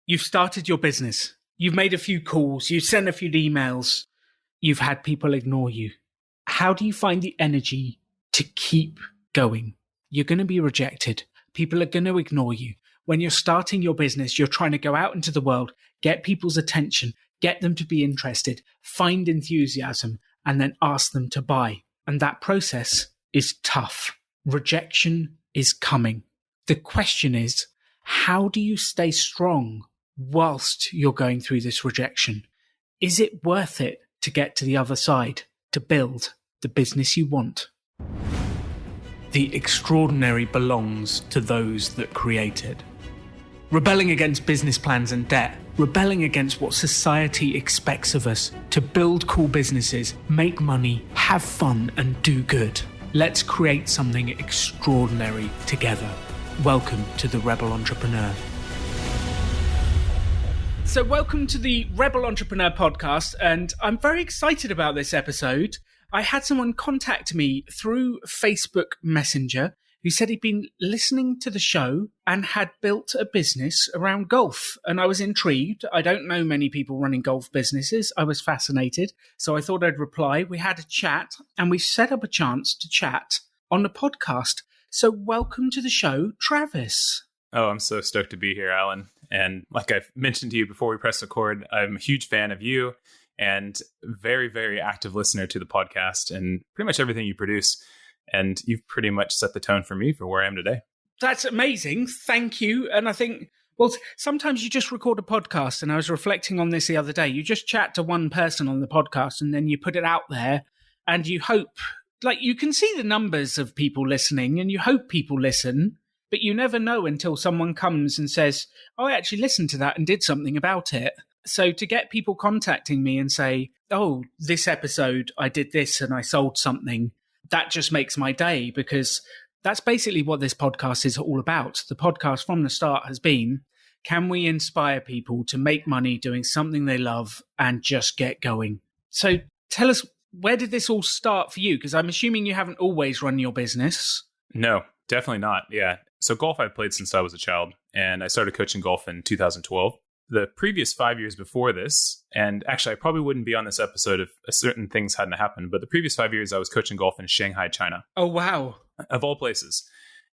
You've started your business. You've made a few calls. You've sent a few emails. You've had people ignore you. How do you find the energy to keep going? You're going to be rejected. People are going to ignore you. When you're starting your business, you're trying to go out into the world, get people's attention, get them to be interested, find enthusiasm, and then ask them to buy. And that process is tough. Rejection is coming. The question is, how do you stay strong whilst you're going through this rejection? Is it worth it to get to the other side, to build the business you want? The extraordinary belongs to those that create it. Rebelling against business plans and debt, rebelling against what society expects of us, to build cool businesses, make money, have fun, and do good. Let's create something extraordinary together. Welcome to the Rebel Entrepreneur. So welcome to the Rebel Entrepreneur podcast, and I'm very excited about this episode. I had someone contact me through Facebook Messenger who said he'd been listening to the show and had built a business around golf. And I was intrigued. I don't know many people running golf businesses. I was fascinated. So I thought I'd reply. We had a chat and we set up a chance to chat on the podcast. So welcome to the show, Travis. Oh, I'm so stoked to be here, Alan. And like I've mentioned to you before we press record, I'm a huge fan of you and very, very active listener to the podcast and pretty much everything you produce. And you've pretty much set the tone for me for where I am today. That's amazing. Thank you. And I think, well, sometimes you just record a podcast, and I was reflecting on this the other day. You just chat to one person on the podcast and then you put it out there and you hope, like you can see the numbers of people listening and you hope people listen, but you never know until someone comes and says, oh, I actually listened to that and did something about it. So to get people contacting me and say, oh, this episode, I did this and I sold something, that just makes my day, because that's basically what this podcast is all about. The podcast from the start has been, can we inspire people to make money doing something they love and just get going? So tell us, where did this all start for you? Because I'm assuming you haven't always run your business. No, definitely not. Yeah. So golf I've played since I was a child, and I started coaching golf in 2012. The previous 5 years before this, and actually I probably wouldn't be on this episode if certain things hadn't happened, but the previous 5 years I was coaching golf in Shanghai, China. Oh, wow. Of all places.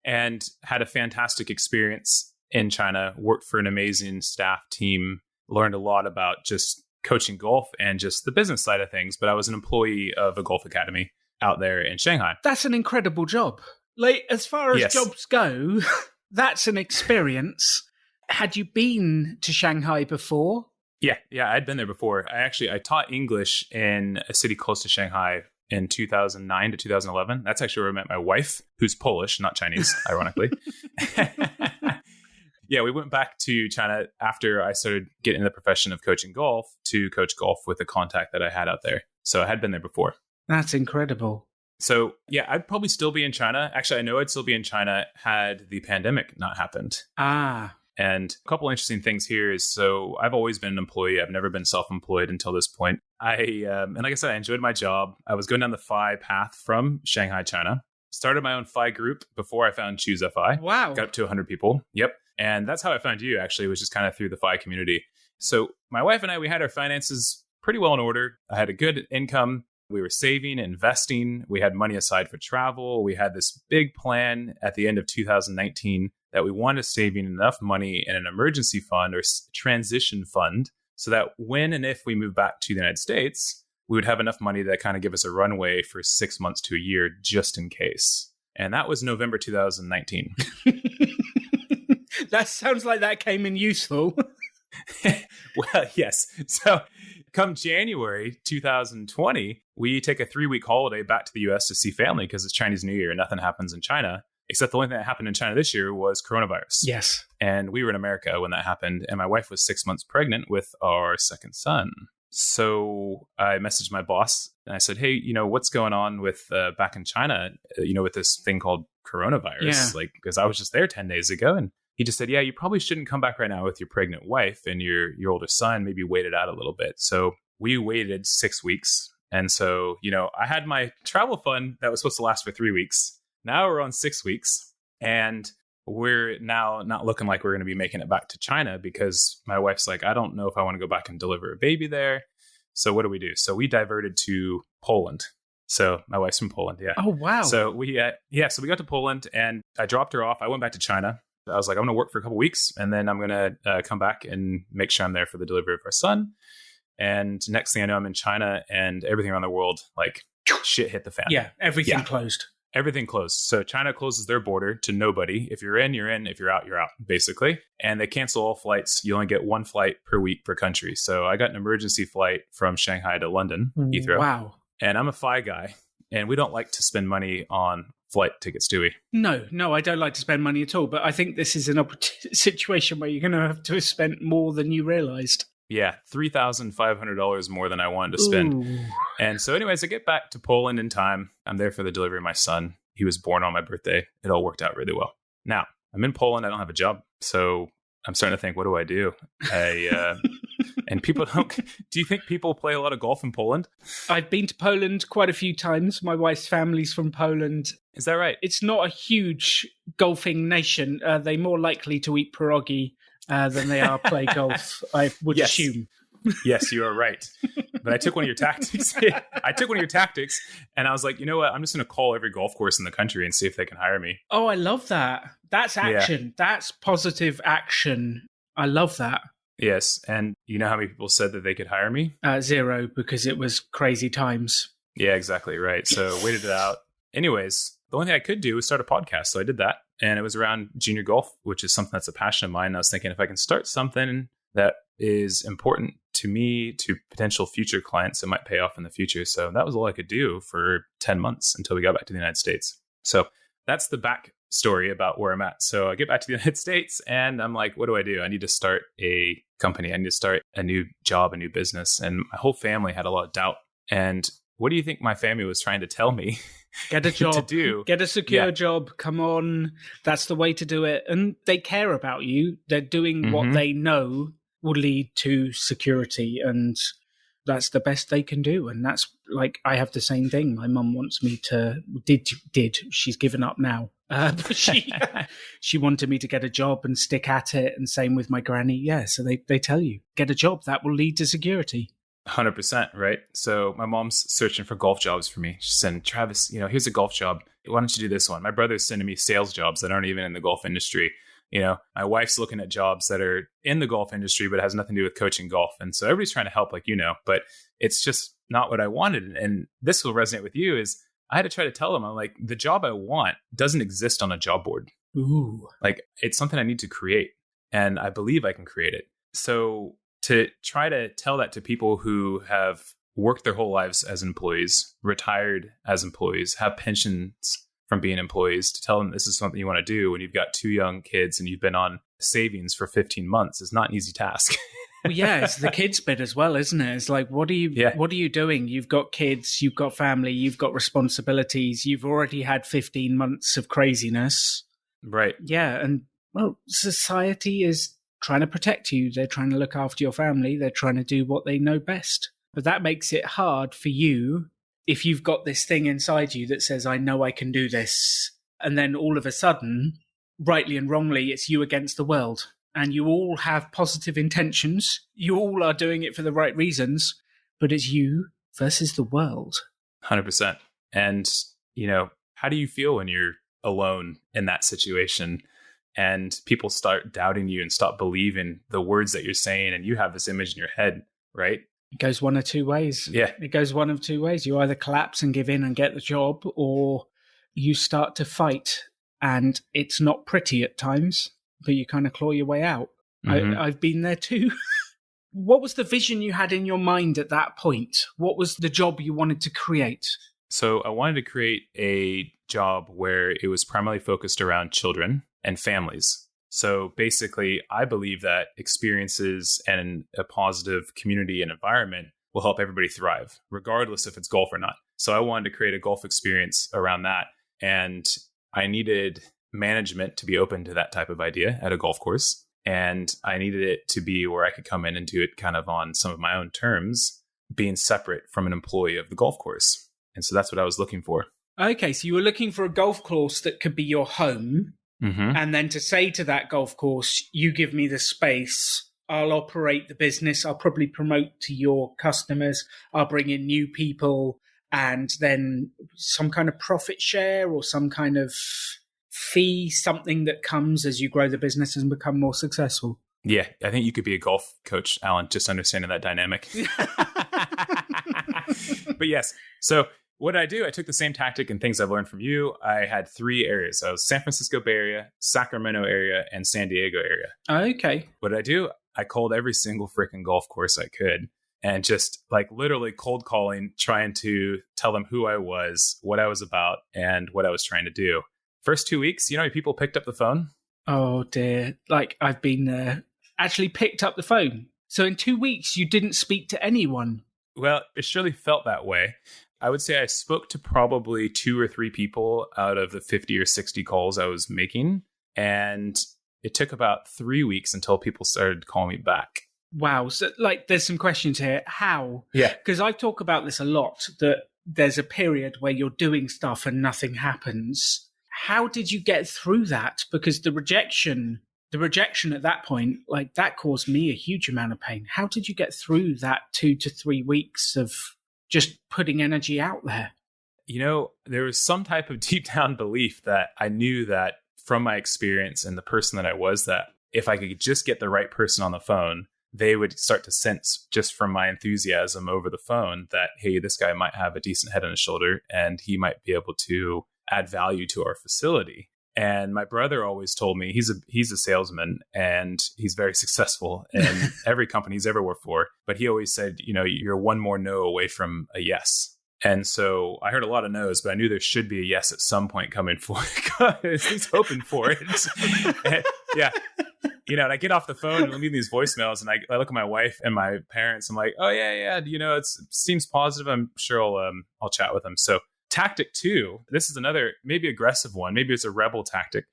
And had a fantastic experience in China, worked for an amazing staff team, learned a lot about just coaching golf and just the business side of things. But I was an employee of a golf academy out there in Shanghai. That's an incredible job. Like, as far as jobs go, that's an experience. Had you been to Shanghai before? Yeah, I'd been there before. I taught English in a city close to Shanghai in 2009 to 2011. That's actually where I met my wife, who's Polish, not Chinese, ironically. Yeah, we went back to China after I started getting in the profession of coaching golf to coach golf with a contact that I had out there. So I had been there before. That's incredible. So yeah, I'd probably still be in China. Actually, I know I'd still be in China had the pandemic not happened. And a couple interesting things here is, so I've always been an employee. I've never been self-employed until this point. And like I said, I enjoyed my job. I was going down the FI path from Shanghai, China. Started my own FI group before I found Choose FI. Wow. Got up to 100 people. Yep. And that's how I found you, actually, was just kind of through the FI community. So my wife and I, we had our finances pretty well in order. I had a good income. We were saving, investing. We had money aside for travel. We had this big plan at the end of 2019 that we wanted to saving enough money in an emergency fund or transition fund so that when and if we move back to the United States, we would have enough money to kind of give us a runway for 6 months to a year just in case. And that was November 2019. That sounds like that came in useful. Well, yes. So come January 2020, we take a 3-week holiday back to the US to see family because it's Chinese New Year and nothing happens in China. Except the only thing that happened in China this year was coronavirus. Yes. And we were in America when that happened. And my wife was 6 months pregnant with our second son. So I messaged my boss and I said, hey, what's going on with back in China, with this thing called coronavirus? Yeah. Because I was just there 10 days ago. And he just said, yeah, you probably shouldn't come back right now with your pregnant wife and your older son. Maybe wait it out a little bit. So we waited 6 weeks. And so, I had my travel fund that was supposed to last for 3 weeks. Now we're on 6 weeks. And we're now not looking like we're going to be making it back to China because my wife's like, I don't know if I want to go back and deliver a baby there. So what do we do? So we diverted to Poland. So my wife's from Poland. Yeah. Oh, wow. So we got to Poland and I dropped her off. I went back to China. I was like, I'm going to work for a couple weeks and then I'm going to come back and make sure I'm there for the delivery of our son. And next thing I know, I'm in China and everything around the world, like shit hit the fan. Yeah. Everything closed. Everything closed. So China closes their border to nobody. If you're in, you're in. If you're out, you're out, basically. And they cancel all flights. You only get one flight per week per country. So I got an emergency flight from Shanghai to London, Heathrow. Wow. And I'm a FI guy. And we don't like to spend money on flight tickets, do we? No, I don't like to spend money at all. But I think this is an situation where you're going to have to have spent more than you realized. Yeah, $3,500 more than I wanted to spend. Ooh. And so anyways, I get back to Poland in time. I'm there for the delivery of my son. He was born on my birthday. It all worked out really well. Now, I'm in Poland. I don't have a job. So I'm starting to think, what do I do? And people don't... Do you think people play a lot of golf in Poland? I've been to Poland quite a few times. My wife's family's from Poland. Is that right? It's not a huge golfing nation. They're more likely to eat pierogi than they are play golf, I would assume. Yes, you are right. But I took one of your tactics. And I was like, you know what? I'm just going to call every golf course in the country and see if they can hire me. Oh, I love that. That's action. Yeah. That's positive action. I love that. Yes. And you know how many people said that they could hire me? 0, because it was crazy times. Yeah, exactly. Right. So waited it out. Anyways, the only thing I could do was start a podcast. So I did that. And it was around junior golf, which is something that's a passion of mine. And I was thinking if I can start something that is important to me, to potential future clients, it might pay off in the future. So that was all I could do for 10 months until we got back to the United States. So that's the back story about where I'm at. So I get back to the United States and I'm like, what do? I need to start a company. I need to start a new job, a new business. And my whole family had a lot of doubt. And what do you think my family was trying to tell me? Get a job, to do? Get a secure job. Come on. That's the way to do it. And they care about you. They're doing what they know will lead to security. And that's the best they can do. And that's like, I have the same thing. My mum wants me to, she's given up now. But she wanted me to get a job and stick at it. And same with my granny. Yeah. So they tell you, get a job that will lead to security. 100%, right? So my mom's searching for golf jobs for me. She said, Travis, here's a golf job. Why don't you do this one? My brother's sending me sales jobs that aren't even in the golf industry. My wife's looking at jobs that are in the golf industry, but it has nothing to do with coaching golf. And so everybody's trying to help, but it's just not what I wanted. And this will resonate with you is I had to try to tell them, I'm like, the job I want doesn't exist on a job board. Ooh. Like it's something I need to create. And I believe I can create it. So to try to tell that to people who have worked their whole lives as employees, retired as employees, have pensions from being employees, to tell them this is something you want to do when you've got 2 young kids and you've been on savings for 15 months is not an easy task. Well, yeah, it's the kids bit as well, isn't it? It's like, what are you doing? You've got kids, you've got family, you've got responsibilities. You've already had 15 months of craziness. Right. Yeah. And well, society is trying to protect you. They're trying to look after your family. They're trying to do what they know best. But that makes it hard for you if you've got this thing inside you that says, I know I can do this. And then all of a sudden, rightly and wrongly, it's you against the world. And you all have positive intentions. You all are doing it for the right reasons. But it's you versus the world. 100%. And, how do you feel when you're alone in that situation? And people start doubting you and stop believing the words that you're saying. And you have this image in your head, right? It goes one of 2 ways. Yeah. It goes one of 2 ways. You either collapse and give in and get the job, or you start to fight. And it's not pretty at times, but you kind of claw your way out. Mm-hmm. I've been there too. What was the vision you had in your mind at that point? What was the job you wanted to create? So I wanted to create a job where it was primarily focused around children and families. So basically, I believe that experiences and a positive community and environment will help everybody thrive, regardless if it's golf or not. So I wanted to create a golf experience around that. And I needed management to be open to that type of idea at a golf course. And I needed it to be where I could come in and do it kind of on some of my own terms, being separate from an employee of the golf course. And so that's what I was looking for. Okay, so you were looking for a golf course that could be your home, Mm-hmm. And then to say to that golf course, you give me the space, I'll operate the business, I'll probably promote to your customers, I'll bring in new people, and then some kind of profit share or some kind of fee, something that comes as you grow the business and become more successful. Yeah, I think you could be a golf coach, Alan, just understanding that dynamic. But yes, so what did I do? I took the same tactic and things I've learned from you. I had 3 areas. I was San Francisco Bay Area, Sacramento area, and San Diego area. Okay. What did I do? I called every single freaking golf course I could and just like literally cold calling, trying to tell them who I was, what I was about, and what I was trying to do. First 2 weeks, you know, people picked up the phone. Oh dear. Like I've been there. Actually picked up the phone. So in 2 weeks, you didn't speak to anyone. Well, it surely felt that way. I would say I spoke to probably 2 or 3 people out of the 50 or 60 calls I was making. And it took about 3 weeks until people started calling me back. Wow. So like there's some questions here. How? Yeah. Because I talk about this a lot, that there's a period where you're doing stuff and nothing happens. How did you get through that? Because the rejection at that point, like that caused me a huge amount of pain. How did you get through that 2 to 3 weeks of just putting energy out there? You know, there was some type of deep down belief that I knew that from my experience and the person that I was, that if I could just get the right person on the phone, they would start to sense just from my enthusiasm over the phone that, hey, this guy might have a decent head on his shoulder and he might be able to add value to our facility. And my brother always told me, he's a salesman and he's very successful in every company he's ever worked for. But he always said, you know, you're one more no away from a yes. And so I heard a lot of no's, but I knew there should be a yes at some point coming for it. Because he's hoping for it. And, yeah. You know, and I get off the phone and leave these voicemails and I look at my wife and my parents. I'm like, oh, yeah. You know, it seems positive. I'm sure I'll chat with them. So tactic 2, this is another maybe aggressive one. Maybe it's a rebel tactic.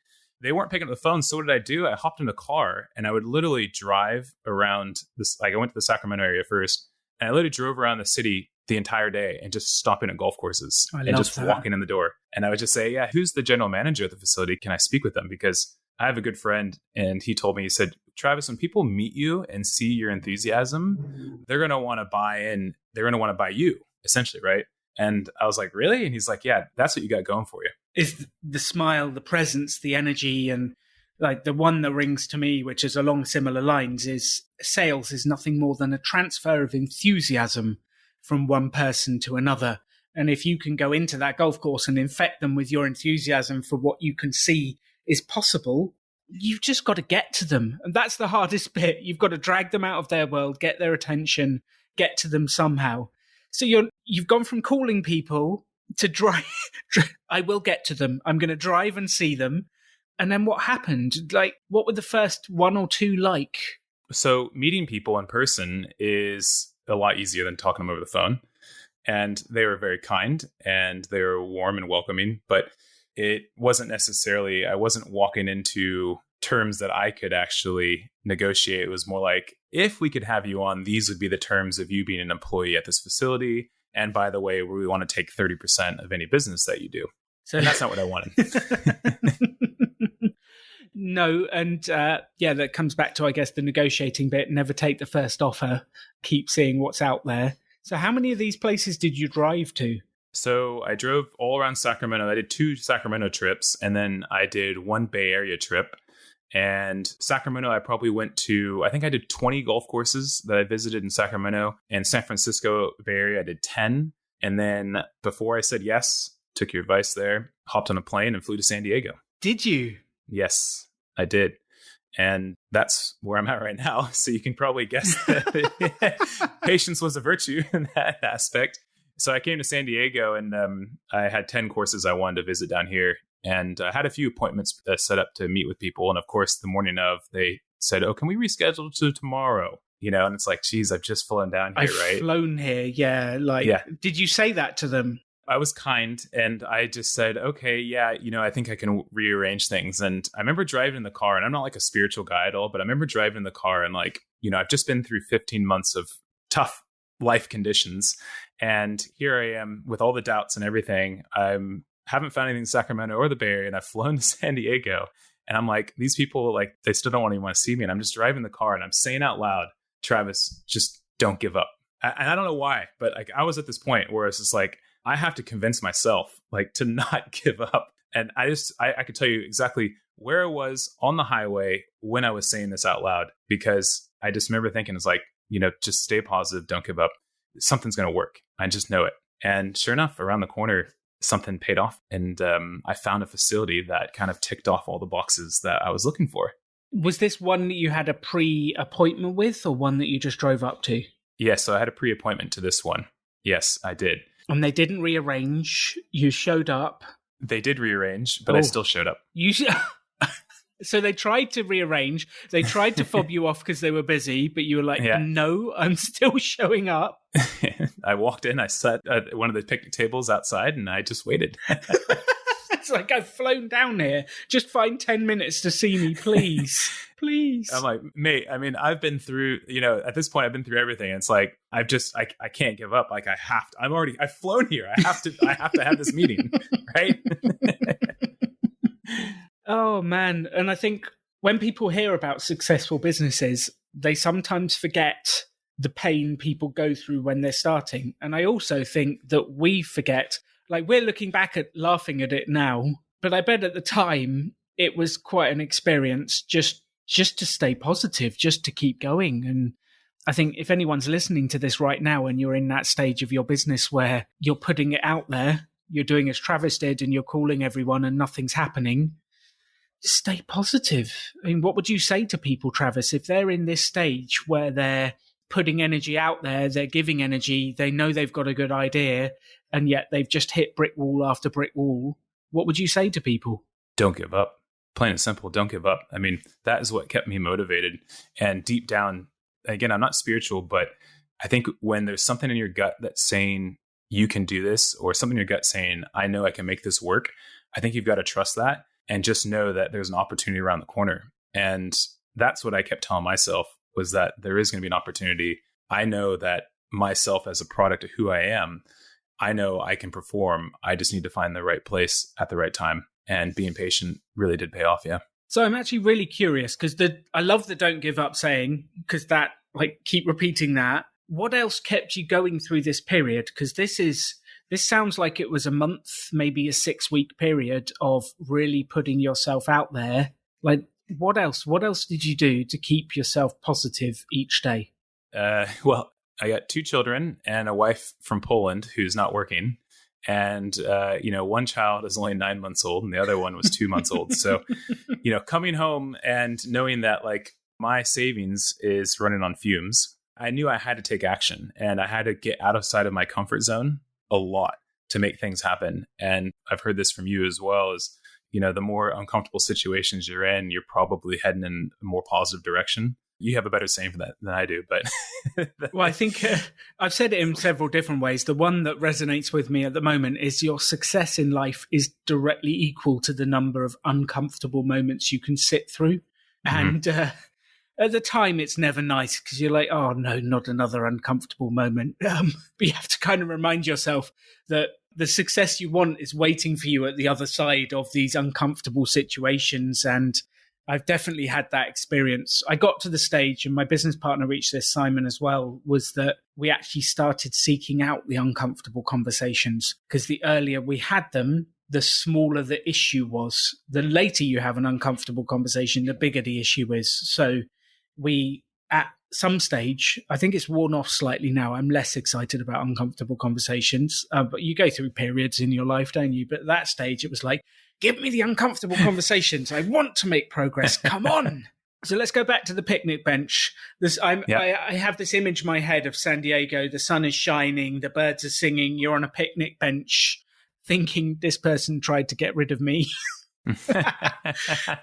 They weren't picking up the phone. So what did I do? I hopped in a car and I would literally drive around this. Like I went to the Sacramento area first and I literally drove around the city the entire day and just stopping at golf courses and just walking in the door. And I would just say, yeah, who's the general manager of the facility? Can I speak with them? Because I have a good friend and he told me, he said, Travis, when people meet you and see your enthusiasm, they're going to want to buy in. They're going to want to buy you essentially. Right. And I was like, really? And he's like, yeah, that's what you got going for you. Is the smile, the presence, the energy, and like the one that rings to me, which is along similar lines, is sales is nothing more than a transfer of enthusiasm from one person to another. And if you can go into that golf course and infect them with your enthusiasm for what you can see is possible, you've just got to get to them. And that's the hardest bit. You've got to drag them out of their world, get their attention, get to them somehow. So you've gone from calling people to drive. I will get to them. I'm going to drive and see them. And then what happened? Like, what were the first 1 or 2 like? So meeting people in person is a lot easier than talking to them over the phone. And they were very kind and they were warm and welcoming. But it wasn't necessarily, I wasn't walking into terms that I could actually negotiate. It was more like, if we could have you on, these would be the terms of you being an employee at this facility. And by the way, we want to take 30% of any business that you do. And that's not what I wanted. No. And that comes back to, I guess, the negotiating bit. Never take the first offer. Keep seeing what's out there. So how many of these places did you drive to? So I drove all around Sacramento. I did 2 Sacramento trips, and then I did 1 Bay Area trip. And Sacramento, I probably went to, I think I did 20 golf courses that I visited in Sacramento. And San Francisco Bay Area, I did 10. And then before I said yes, took your advice there, hopped on a plane and flew to San Diego. Did you? Yes, I did. And that's where I'm at right now. So you can probably guess that patience was a virtue in that aspect. So I came to San Diego and I had 10 courses I wanted to visit down here. And I had a few appointments set up to meet with people. And of course, the morning of, they said, oh, can we reschedule to tomorrow? You know, and it's like, geez, I've just flown down here, right? I've flown here. Yeah. Did you say that to them? I was kind and I just said, okay, yeah, you know, I think I can rearrange things. And I remember driving in the car, and I'm not like a spiritual guy at all, but I remember driving in the car and like, you know, I've just been through 15 months of tough life conditions. And here I am with all the doubts and everything. Haven't found anything in Sacramento or the Bay Area, and I've flown to San Diego. And I'm like, these people, like, they still don't even want to see me. And I'm just driving the car and I'm saying out loud, Travis, just don't give up. And I don't know why, but like, I was at this point where it's just like, I have to convince myself like to not give up. And I could tell you exactly where I was on the highway when I was saying this out loud, because I just remember thinking, it's like, just stay positive, don't give up. Something's going to work. I just know it. And sure enough, around the corner, something paid off. And I found a facility that kind of ticked off all the boxes that I was looking for. Was this one that you had a pre-appointment with, or one that you just drove up to? Yes, so I had a pre-appointment to this one. Yes, I did. And they didn't rearrange. You showed up. They did rearrange, but I still showed up. So they tried to rearrange. They tried to fob you off because they were busy, but you were like, no, I'm still showing up. I walked in, I sat at one of the picnic tables outside, and I just waited. It's like, I've flown down here. Just find 10 minutes to see me, please. Please. I'm like, mate, I mean, I've been through, at this point, I've been through everything. It's like, I can't give up. Like, I've flown here. I have to have this meeting, right? Oh, man. And I think when people hear about successful businesses, they sometimes forget the pain people go through when they're starting. And I also think that we forget, like, we're looking back at laughing at it now, but I bet at the time it was quite an experience just to stay positive, just to keep going. And I think if anyone's listening to this right now and you're in that stage of your business where you're putting it out there, you're doing as Travis did and you're calling everyone and nothing's happening, stay positive. I mean, what would you say to people, Travis, if they're in this stage where they're putting energy out there, they're giving energy, they know they've got a good idea, and yet they've just hit brick wall after brick wall? What would you say to people? Don't give up. Plain and simple, don't give up. I mean, that is what kept me motivated. And deep down, again, I'm not spiritual, but I think when there's something in your gut that's saying you can do this, or something in your gut saying, I know I can make this work, I think you've got to trust that and just know that there's an opportunity around the corner. And that's what I kept telling myself, was that there is going to be an opportunity. I know that myself as a product of who I am, I know I can perform. I just need to find the right place at the right time. And being patient really did pay off. Yeah. So I'm actually really curious, because I love the don't give up saying, because that, like, keep repeating that. What else kept you going through this period? Because this sounds like it was a month, maybe a 6-week period of really putting yourself out there. Like, what else? What else did you do to keep yourself positive each day? Well, I got 2 children and a wife from Poland who's not working. And, one child is only 9 months old and the other one was 2 months old. So, coming home and knowing that, like, my savings is running on fumes, I knew I had to take action, and I had to get outside of my comfort zone a lot to make things happen. And I've heard this from you as well, is, the more uncomfortable situations you're in, you're probably heading in a more positive direction. You have a better saying for that than I do, but well, I think I've said it in several different ways. The one that resonates with me at the moment is your success in life is directly equal to the number of uncomfortable moments you can sit through. Mm-hmm. And at the time, it's never nice because you're like, oh no, not another uncomfortable moment. But you have to kind of remind yourself that the success you want is waiting for you at the other side of these uncomfortable situations. And I've definitely had that experience. I got to the stage, and my business partner reached this, Simon, as well, was that we actually started seeking out the uncomfortable conversations, because the earlier we had them, the smaller the issue was. The later you have an uncomfortable conversation, the bigger the issue is. So we, at some stage, I think it's worn off slightly now. I'm less excited about uncomfortable conversations, but you go through periods in your life, don't you? But at that stage, it was like, give me the uncomfortable conversations. I want to make progress. Come on. So let's go back to the picnic bench. I have this image in my head of San Diego. The sun is shining. The birds are singing. You're on a picnic bench thinking this person tried to get rid of me.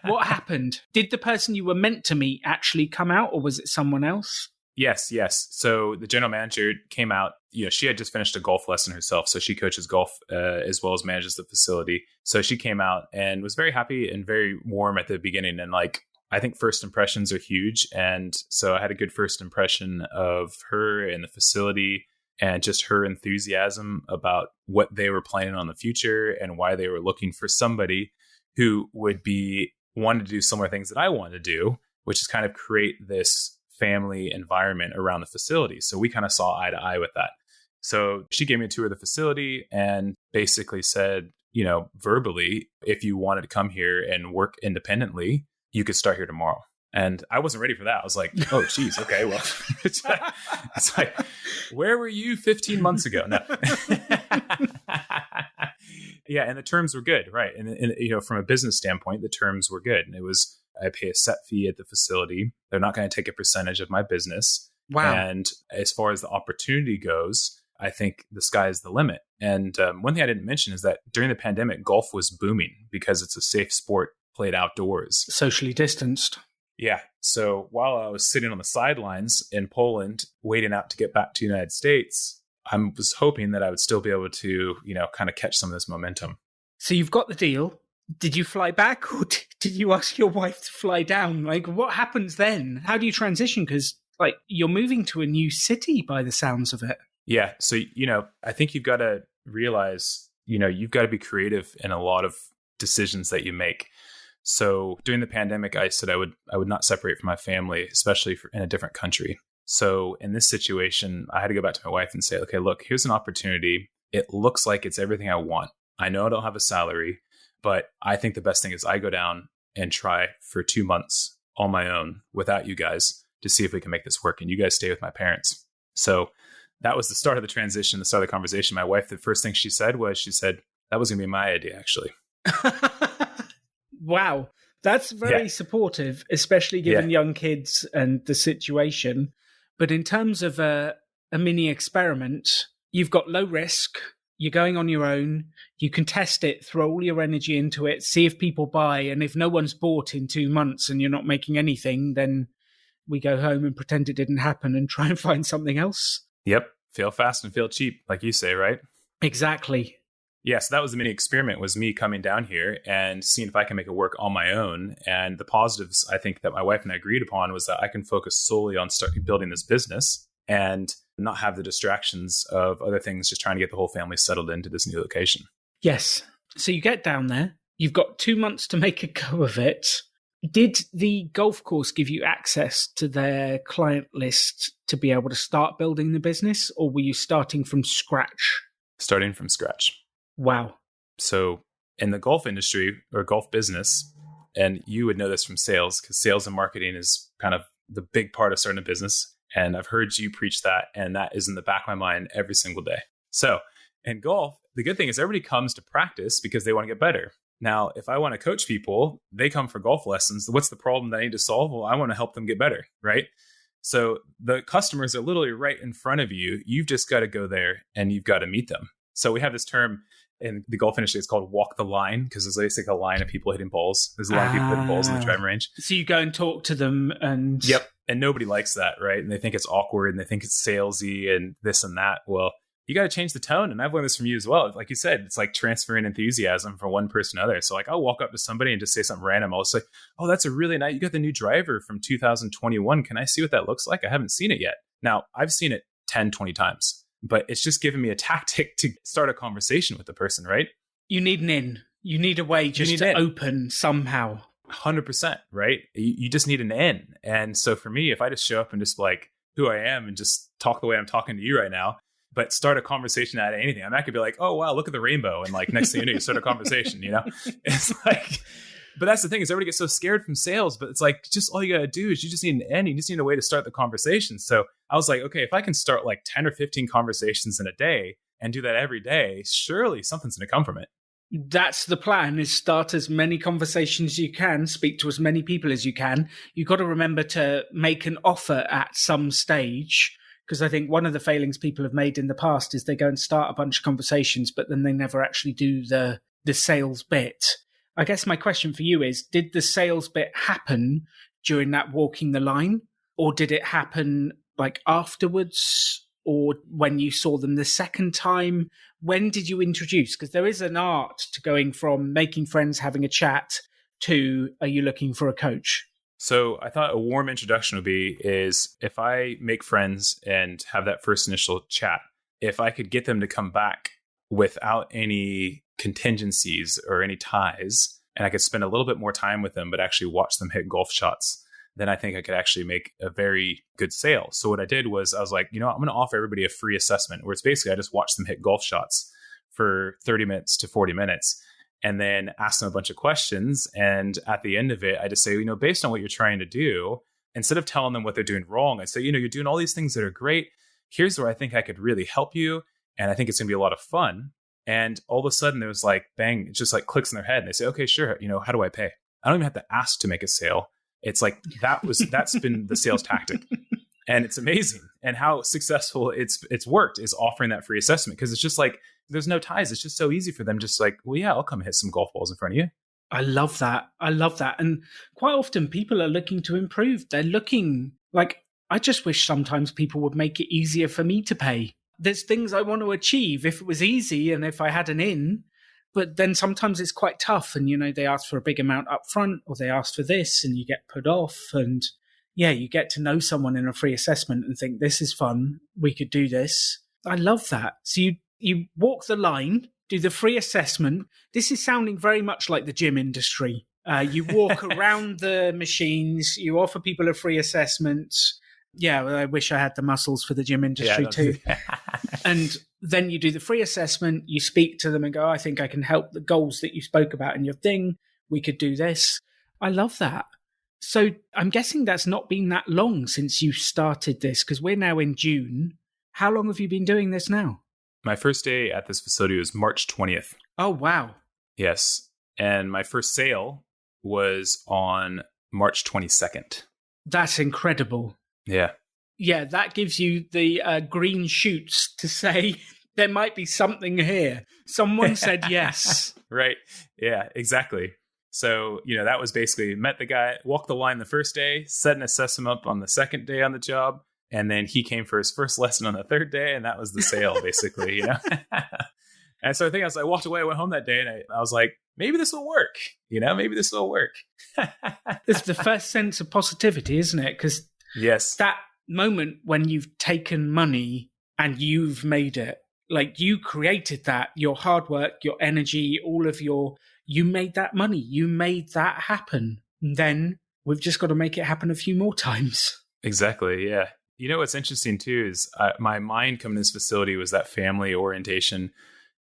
What happened? Did the person you were meant to meet actually come out, or was it someone else? Yes. So the general manager came out. She had just finished a golf lesson herself. So she coaches golf as well as manages the facility. So she came out and was very happy and very warm at the beginning. And I think first impressions are huge. And so I had a good first impression of her and the facility, and just her enthusiasm about what they were planning on the future and why they were looking for somebody who would be wanted to do similar things that I wanted to do, which is kind of create this family environment around the facility. So we kind of saw eye to eye with that. So she gave me a tour of the facility and basically said, verbally, if you wanted to come here and work independently, you could start here tomorrow. And I wasn't ready for that. I was like, oh, geez, okay, well, it's like, where were you 15 months ago? No. Yeah, and the terms were good, right? And from a business standpoint, the terms were good. And it was, I pay a set fee at the facility. They're not going to take a percentage of my business. Wow. And as far as the opportunity goes, I think the sky is the limit. And one thing I didn't mention is that during the pandemic, golf was booming because it's a safe sport played outdoors. Socially distanced. Yeah. So while I was sitting on the sidelines in Poland, waiting out to get back to the United States, I was hoping that I would still be able to, kind of catch some of this momentum. So you've got the deal. Did you fly back or did you ask your wife to fly down? Like, what happens then? How do you transition? Because, you're moving to a new city by the sounds of it. Yeah. So, I think you've got to realize, you've got to be creative in a lot of decisions that you make. So during the pandemic, I said I would not separate from my family, especially in a different country. So in this situation, I had to go back to my wife and say, okay, look, here's an opportunity. It looks like it's everything I want. I know I don't have a salary, but I think the best thing is I go down and try for 2 months on my own without you guys to see if we can make this work. And you guys stay with my parents. So that was the start of the transition, the start of the conversation. My wife, the first thing she said, that was going to be my idea, actually. Wow. That's very supportive, especially given young kids and the situation. But in terms of a mini experiment, you've got low risk, you're going on your own, you can test it, throw all your energy into it, see if people buy. And if no one's bought in 2 months and you're not making anything, then we go home and pretend it didn't happen and try and find something else. Yep. Fail fast and fail cheap, like you say, right? Exactly. Yeah, so that was the mini experiment, was me coming down here and seeing if I can make it work on my own. And the positives, I think, that my wife and I agreed upon was that I can focus solely on building this business and not have the distractions of other things, just trying to get the whole family settled into this new location. Yes. So you get down there, you've got 2 months to make a go of it. Did the golf course give you access to their client list to be able to start building the business, or were you starting from scratch? Starting from scratch. Wow. So in the golf industry or golf business, and you would know this from sales, because sales and marketing is kind of the big part of starting a business. And I've heard you preach that, and that is in the back of my mind every single day. So in golf, the good thing is everybody comes to practice because they want to get better. Now, if I want to coach people, they come for golf lessons. What's the problem that I need to solve? Well, I want to help them get better, right? So the customers are literally right in front of you. You've just got to go there and you've got to meet them. So we have this term in the golf industry, it's called walk the line, because there's basically a line of people hitting balls. There's a line of people hitting balls in the driving range. So you go and talk to them and... Yep. And nobody likes that, right? And they think it's awkward and they think it's salesy and this and that. Well, you got to change the tone. And I've learned this from you as well. Like you said, it's like transferring enthusiasm from one person to another. So like I'll walk up to somebody and just say something random. I'll say, oh, that's a really nice, you got the new driver from 2021. Can I see what that looks like? I haven't seen it yet. Now, I've seen it 10, 20 times, but it's just given me a tactic to start a conversation with the person, right? You need an in. You need a way just to open somehow. 100%, right? You just need an in. And so for me, if I just show up and just like who I am and just talk the way I'm talking to you right now, but start a conversation out of anything, I could be like, oh, wow, look at the rainbow. And like next thing you know, you start a conversation, It's like, but that's the thing is everybody gets so scared from sales, but it's like, just all you got to do is you just need an end. You just need a way to start the conversation. So I was like, okay, if I can start like 10 or 15 conversations in a day and do that every day, surely something's going to come from it. That's the plan, is start as many conversations as you can, speak to as many people as you can. You've got to remember to make an offer at some stage, because I think one of the failings people have made in the past is they go and start a bunch of conversations, but then they never actually do the sales bit. I guess my question for you is, did the sales bit happen during that walking the line, or did it happen like afterwards, or when you saw them the second time? When did you introduce? Because there is an art to going from making friends, having a chat, to are you looking for a coach? So I thought a warm introduction would be is if I make friends and have that first initial chat, if I could get them to come back without any contingencies or any ties, and I could spend a little bit more time with them, but actually watch them hit golf shots, then I think I could actually make a very good sale. So what I did was I was like, I'm going to offer everybody a free assessment where it's basically I just watch them hit golf shots for 30 minutes to 40 minutes and then ask them a bunch of questions. And at the end of it, I just say, based on what you're trying to do, instead of telling them what they're doing wrong, I say, you're doing all these things that are great. Here's where I think I could really help you. And I think it's going to be a lot of fun. And all of a sudden there was like, bang, it just like clicks in their head. And they say, okay, sure. How do I pay? I don't even have to ask to make a sale. It's like, that's been the sales tactic. And it's amazing. And how successful it's worked is offering that free assessment. Cause it's just like, there's no ties. It's just so easy for them. Just like, well, yeah, I'll come hit some golf balls in front of you. I love that. And quite often people are looking to improve. They're looking like, I just wish sometimes people would make it easier for me to pay. There's things I want to achieve if it was easy and if I had an in, but then sometimes it's quite tough. And, they ask for a big amount up front or they ask for this and you get put off. And yeah, you get to know someone in a free assessment and think, this is fun. We could do this. I love that. So you walk the line, do the free assessment. This is sounding very much like the gym industry. You walk around the machines. You offer people a free assessment. Yeah, well, I wish I had the muscles for the gym industry too. And then you do the free assessment. You speak to them and go, I think I can help the goals that you spoke about in your thing. We could do this. I love that. So I'm guessing that's not been that long since you started this because we're now in June. How long have you been doing this now? My first day at this facility was March 20th. Oh, wow. Yes. And my first sale was on March 22nd. That's incredible. Yeah. Yeah, that gives you the green shoots to say there might be something here. Someone said yes. Right. Yeah, exactly. So, that was basically met the guy, walked the line the first day, set and assess him up on the second day on the job. And then he came for his first lesson on the third day. And that was the sale, basically, And so I walked away, I went home that day and I was like, maybe this will work. Maybe this will work. It's the first sense of positivity, isn't it? Because yes, that moment when you've taken money and you've made it, like you created that, your hard work, your energy, you made that money, you made that happen. And then we've just got to make it happen a few more times. Exactly. Yeah. What's interesting too is my mind coming to this facility was that family orientation,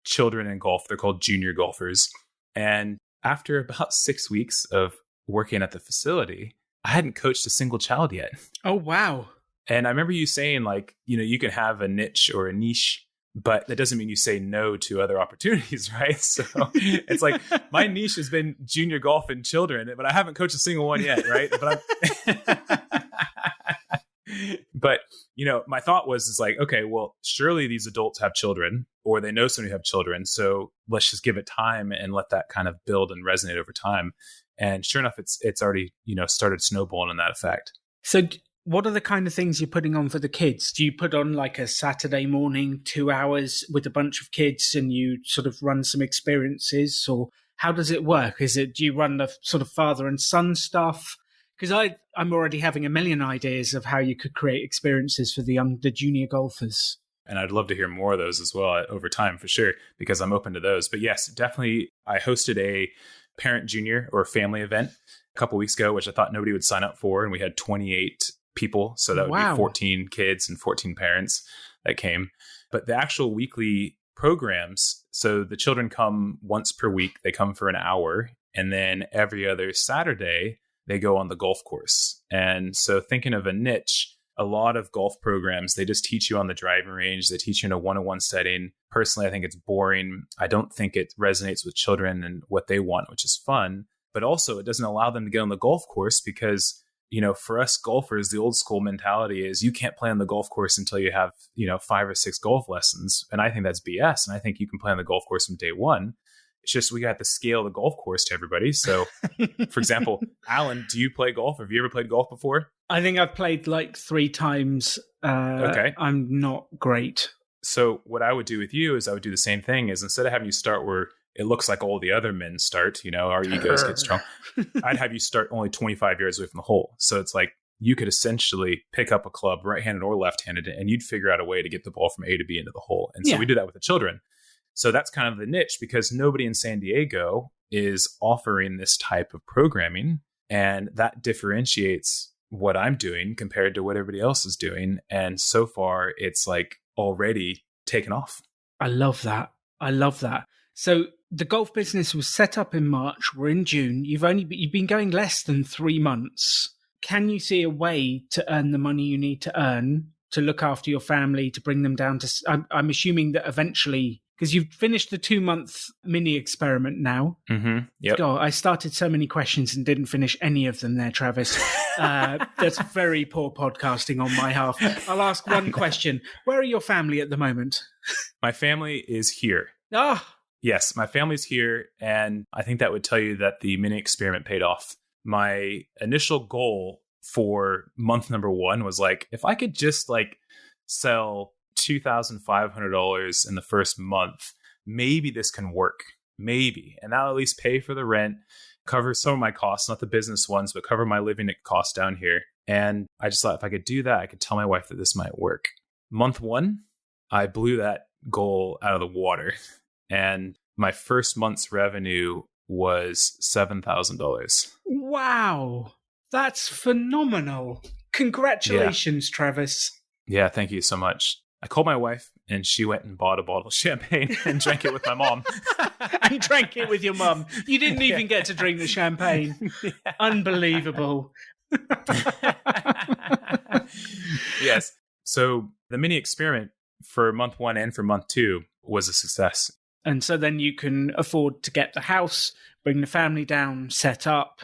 children in golf. They're called junior golfers. And after about 6 weeks of working at the facility, I hadn't coached a single child yet. Oh, wow. And I remember you saying you can have a niche or a niche, but that doesn't mean you say no to other opportunities, right? So it's like my niche has been junior golf and children, but I haven't coached a single one yet, right? But my thought was like, okay, well, surely these adults have children or they know somebody who have children. So let's just give it time and let that kind of build and resonate over time. And sure enough, it's already, started snowballing in that effect. So what are the kind of things you're putting on for the kids? Do you put on like a Saturday morning, 2 hours with a bunch of kids and you sort of run some experiences, or how does it work? Do you run the sort of father and son stuff? Because I'm already having a million ideas of how you could create experiences for the junior golfers. And I'd love to hear more of those as well over time for sure, because I'm open to those. But yes, definitely. I hosted a parent junior or family event a couple weeks ago, which I thought nobody would sign up for. And we had 28 people. So that would be 14 kids and 14 parents that came. But the actual weekly programs, so the children come once per week. They come for an hour. And then every other Saturday, they go on the golf course. And so thinking of a niche, a lot of golf programs, they just teach you on the driving range. They teach you in a one-on-one setting. Personally, I think it's boring. I don't think it resonates with children and what they want, which is fun. But also it doesn't allow them to get on the golf course because, for us golfers, the old school mentality is you can't play on the golf course until you have, 5 or 6 golf lessons. And I think that's BS. And I think you can play on the golf course from day one. It's just we got to scale the golf course to everybody. So, for example, Alan, do you play golf? Have you ever played golf before? I think I've played like 3 times. Okay. I'm not great. So what I would do with you is I would do the same thing is instead of having you start where it looks like all the other men start, our egos get strong. I'd have you start only 25 yards away from the hole. So it's like you could essentially pick up a club right-handed or left-handed and you'd figure out a way to get the ball from A to B into the hole. And so we do that with the children. So that's kind of the niche because nobody in San Diego is offering this type of programming. And that differentiates what I'm doing compared to what everybody else is doing. And so far, it's like already taken off. I love that. I love that. So the golf business was set up in March. We're in June. You've been going less than 3 months. Can you see a way to earn the money you need to earn to look after your family, to bring them down to... I'm assuming that eventually, because you've finished the 2-month mini experiment now. Mm-hmm. Yep. God, I started so many questions and didn't finish any of them there, Travis. That's very poor podcasting on my half. I'll ask one question. Where are your family at the moment? My family is here. Ah, Yes, my family's here. And I think that would tell you that the mini experiment paid off. My initial goal for month number 1 was like, if I could just like sell $2,500 in the first month, maybe this can work. Maybe. And that'll at least pay for the rent, cover some of my costs, not the business ones, but cover my living costs down here. And I just thought if I could do that, I could tell my wife that this might work. Month 1, I blew that goal out of the water. And my first month's revenue was $7,000. wow. That's phenomenal. Congratulations, Travis. Yeah, thank you so much. I called my wife and she went and bought a bottle of champagne and drank it with my mom. And drank it with your mum. You didn't even get to drink the champagne. Yeah. Unbelievable. Yes. So the mini experiment for month 1 and for month 2 was a success. And so then you can afford to get the house, bring the family down, set up,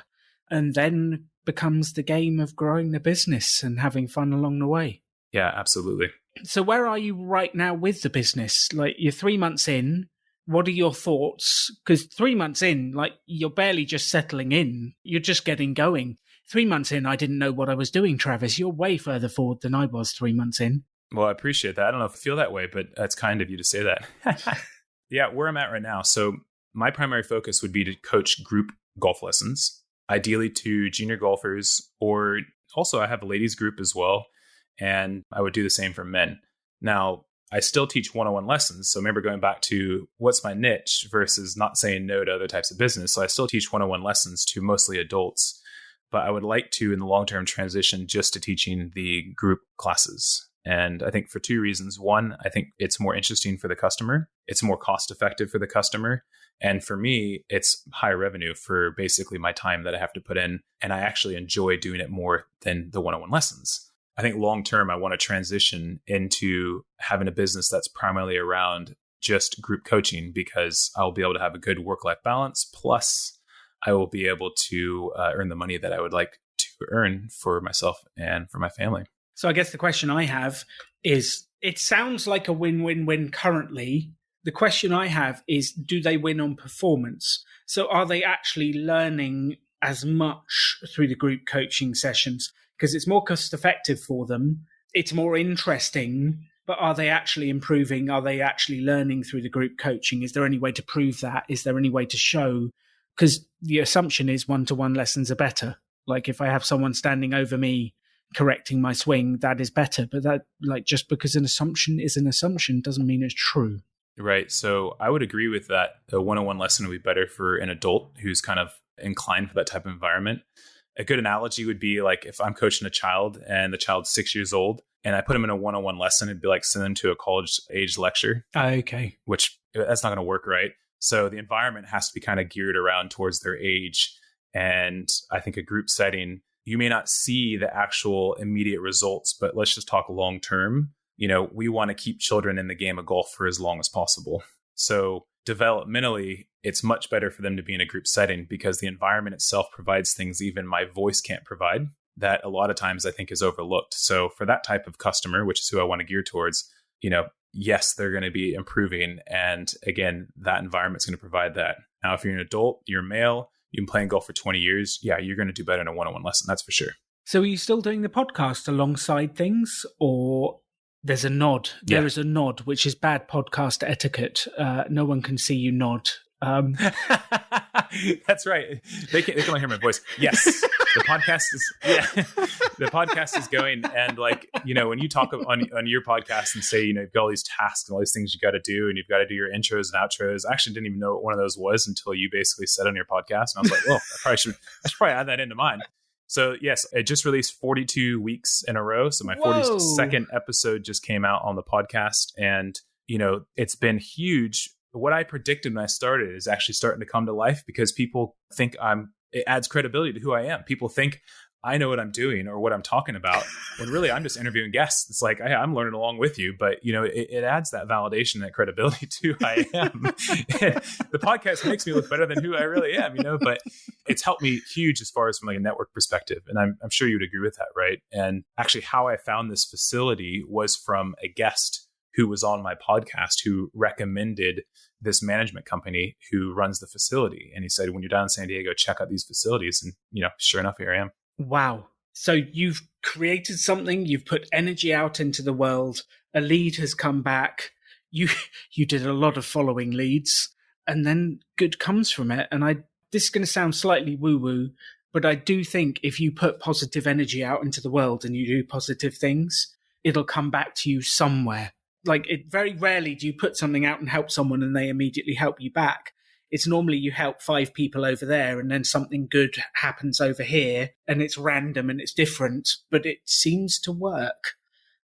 and then becomes the game of growing the business and having fun along the way. Yeah, absolutely. So where are you right now with the business? Like, you're 3 months in. What are your thoughts? Because 3 months in, like, you're barely just settling in. You're just getting going. 3 months in, I didn't know what I was doing, Travis. You're way further forward than I was 3 months in. Well, I appreciate that. I don't know if I feel that way, but that's kind of you to say that. Yeah, where I'm at right now. So my primary focus would be to coach group golf lessons, ideally to junior golfers, or also I have a ladies group as well. And I would do the same for men. Now, I still teach one-on-one lessons. So remember going back to what's my niche versus not saying no to other types of business. So I still teach one-on-one lessons to mostly adults, but I would like to, in the long-term, transition just to teaching the group classes. And I think for 2 reasons. One, I think it's more interesting for the customer. It's more cost-effective for the customer. And for me, it's higher revenue for basically my time that I have to put in. And I actually enjoy doing it more than the one-on-one lessons. I think long-term, I want to transition into having a business that's primarily around just group coaching because I'll be able to have a good work-life balance. Plus, I will be able to earn the money that I would like to earn for myself and for my family. So I guess the question I have is, it sounds like a win-win-win currently. The question I have is, do they win on performance? So are they actually learning as much through the group coaching sessions? Because it's more cost effective for them. It's more interesting, but are they actually improving? Are they actually learning through the group coaching? Is there any way to prove that? Is there any way to show? Because the assumption is one-to-one lessons are better. Like, if I have someone standing over me correcting my swing, that is better. But that, like, just because an assumption is an assumption doesn't mean it's true. Right. So I would agree with that. A one-on-one lesson would be better for an adult who's kind of inclined for that type of environment. A good analogy would be like if I'm coaching a child and the child's 6 years old and I put them in a one-on-one lesson, it'd be like send them to a college age lecture. Okay. Which that's not going to work, right? So the environment has to be kind of geared around towards their age. And I think a group setting, you may not see the actual immediate results, but let's just talk long term. You know, we want to keep children in the game of golf for as long as possible. So developmentally, it's much better for them to be in a group setting because the environment itself provides things even my voice can't provide that a lot of times I think is overlooked. So for that type of customer, which is who I want to gear towards, you know, yes, they're going to be improving. And again, that environment's going to provide that. Now, if you're an adult, you're male, you've been playing golf for 20 years, yeah, you're going to do better in a one-on-one lesson. That's for sure. So are you still doing the podcast alongside things, or there's a nod? Yeah. There is a nod, which is bad podcast etiquette. No one can see you nod. That's right. They can only hear my voice. Yes, the podcast is. Yeah, the podcast is going. And like, when you talk on your podcast and say, you've got all these tasks and all these things you got to do, and you've got to do your intros and outros. I actually didn't even know what one of those was until you basically said on your podcast. And I was like, well, I should probably add that into mine. So yes, I just released 42 weeks in a row. So my 42nd episode just came out on the podcast, and it's been huge. What I predicted when I started is actually starting to come to life, because people think it adds credibility to who I am. People think I know what I'm doing or what I'm talking about, when really I'm just interviewing guests. It's like, hey, I'm learning along with you, but it adds that validation, that credibility to who I am. And the podcast makes me look better than who I really am, but it's helped me huge as far as from like a network perspective. And I'm sure you would agree with that, right? And actually how I found this facility was from a guest who was on my podcast, who recommended this management company who runs the facility. And he said, when you're down in San Diego, check out these facilities. And, sure enough, here I am. Wow. So you've created something, you've put energy out into the world, a lead has come back, you did a lot of following leads, and then good comes from it. And this is going to sound slightly woo-woo, but I do think if you put positive energy out into the world and you do positive things, it'll come back to you somewhere. Like, very rarely do you put something out and help someone and they immediately help you back. It's normally you help 5 people over there and then something good happens over here, and it's random and it's different, but it seems to work.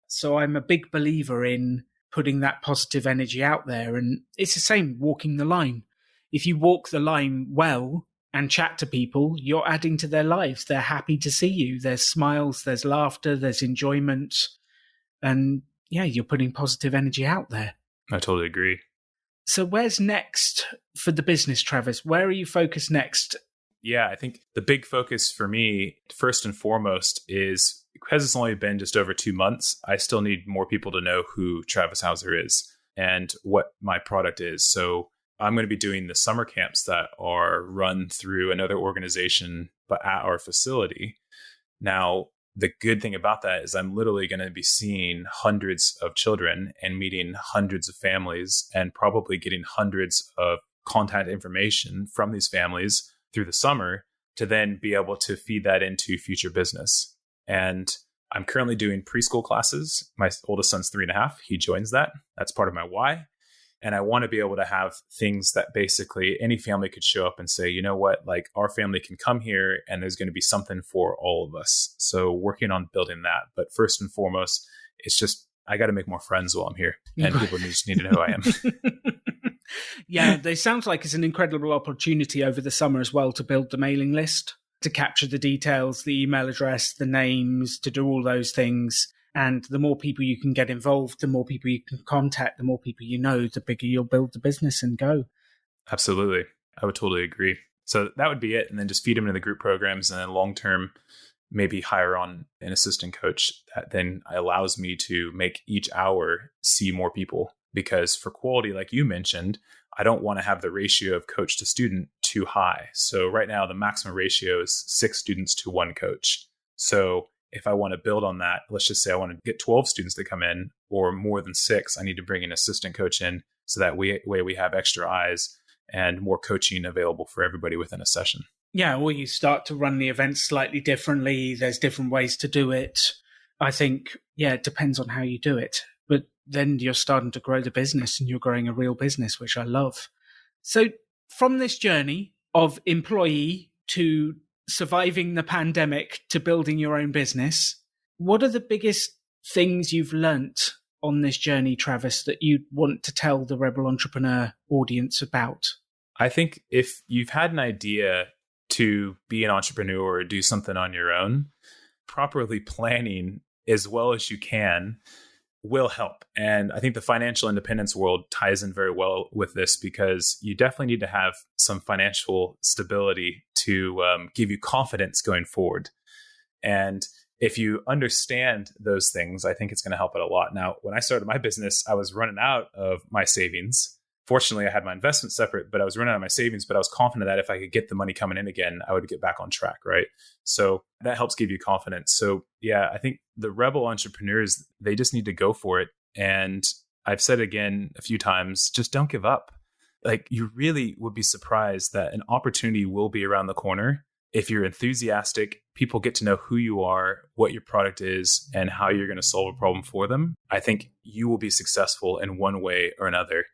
So I'm a big believer in putting that positive energy out there. And it's the same walking the line. If you walk the line well and chat to people, you're adding to their lives. They're happy to see you. There's smiles, there's laughter, there's enjoyment. And yeah, you're putting positive energy out there. I totally agree. So where's next for the business, Travis? Where are you focused next? Yeah, I think the big focus for me, first and foremost, is because it's only been just over 2 months, I still need more people to know who Travis Howser is and what my product is. So I'm going to be doing the summer camps that are run through another organization, but at our facility. Now, the good thing about that is I'm literally going to be seeing hundreds of children and meeting hundreds of families and probably getting hundreds of contact information from these families through the summer to then be able to feed that into future business. And I'm currently doing preschool classes. My oldest son's 3.5. He joins that. That's part of my why. And I want to be able to have things that basically any family could show up and say, you know what, like our family can come here and there's going to be something for all of us. So working on building that. But first and foremost, it's just, I got to make more friends while I'm here. And people just need to know who I am. Yeah, they sounds like it's an incredible opportunity over the summer as well to build the mailing list, to capture the details, the email address, the names, to do all those things. And the more people you can get involved, the more people you can contact, the more people you know, the bigger you'll build the business and go. Absolutely. I would totally agree. So that would be it. And then just feed them into the group programs, and then long-term, maybe hire on an assistant coach that then allows me to make each hour see more people. Because for quality, like you mentioned, I don't want to have the ratio of coach to student too high. So right now, the maximum ratio is 6 students to 1 coach. So if I want to build on that, let's just say I want to get 12 students to come in or more than 6, I need to bring an assistant coach in so that way we have extra eyes and more coaching available for everybody within a session. Yeah, or you start to run the events slightly differently. There's different ways to do it. I think, yeah, it depends on how you do it. But then you're starting to grow the business and you're growing a real business, which I love. So from this journey of employee to surviving the pandemic to building your own business, what are the biggest things you've learnt on this journey, Travis, that you want to tell the Rebel Entrepreneur audience about? I think if you've had an idea to be an entrepreneur or do something on your own, properly planning as well as you can will help. And I think the financial independence world ties in very well with this, because you definitely need to have some financial stability to give you confidence going forward. And if you understand those things, I think it's going to help it a lot. Now, when I started my business, I was running out of my savings. Fortunately, I had my investment separate, but I was running out of my savings, but I was confident that if I could get the money coming in again, I would get back on track, right? So that helps give you confidence. So yeah, I think the Rebel entrepreneurs, they just need to go for it. And I've said again a few times, just don't give up. Like, you really would be surprised that an opportunity will be around the corner. if you're enthusiastic, people get to know who you are, what your product is, and how you're going to solve a problem for them. I think you will be successful in one way or another.